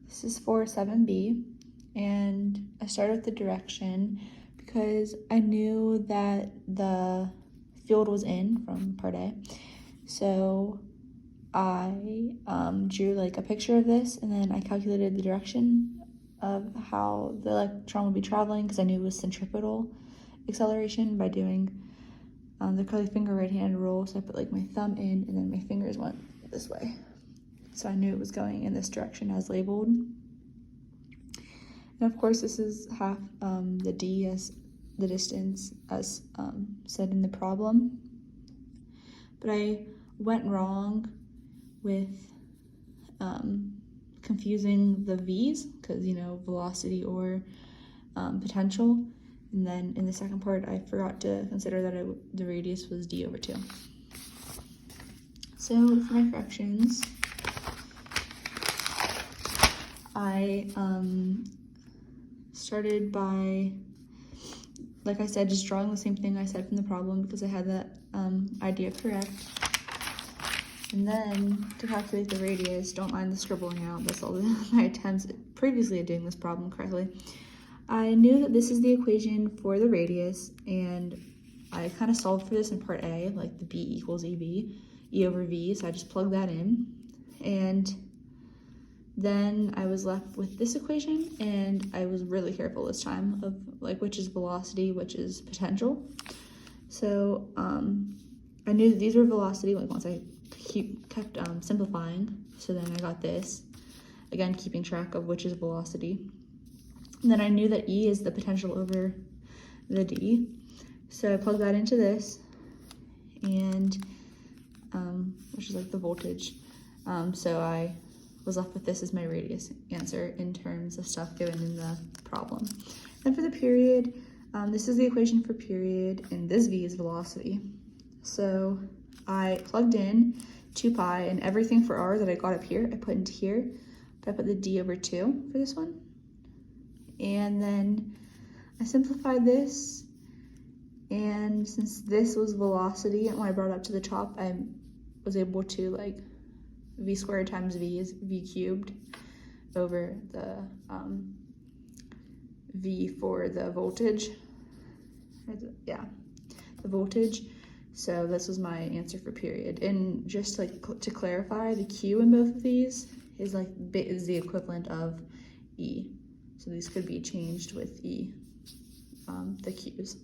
This is for 7B, and I started with the direction because I knew that the field was in from part A. So I drew like a picture of this, and then I calculated the direction of how the electron would be traveling because I knew it was centripetal acceleration by doing the curly finger right hand rule. So I put like my thumb in, and then my fingers went this way. So I knew it was going in this direction as labeled. And of course, this is half the d as the distance as said in the problem. But I went wrong with confusing the v's because, you know, velocity or potential. And then in the second part, I forgot to consider that the radius was d/2. So for my fractions, I started by, like I said, just drawing the same thing I said from the problem because I had that idea correct. And then to calculate the radius, don't mind the scribbling out, that's all my attempts previously at doing this problem correctly. I knew that this is the equation for the radius, and I kind of solved for this in part A, like the B equals EV, E over V, so I just plugged that in. And then I was left with this equation, and I was really careful this time of like which is velocity, which is potential. So I knew that these were velocity, like once I kept simplifying, so then I got this, again keeping track of which is velocity. And then I knew that E is the potential over the D, so I plugged that into this, and which is like the voltage. So I was left with this as my radius answer in terms of stuff given in the problem. Then for the period, this is the equation for period, and this V is velocity. So I plugged in 2 pi, and everything for R that I got up here, I put into here. But I put the d/2 for this one. And then I simplified this, and since this was velocity, and when I brought it up to the top, I was able to like v squared times v is v cubed over the v for the voltage. The voltage. So this was my answer for period. And just like to clarify, the Q in both of these is the equivalent of E. So these could be changed with E, the Q's.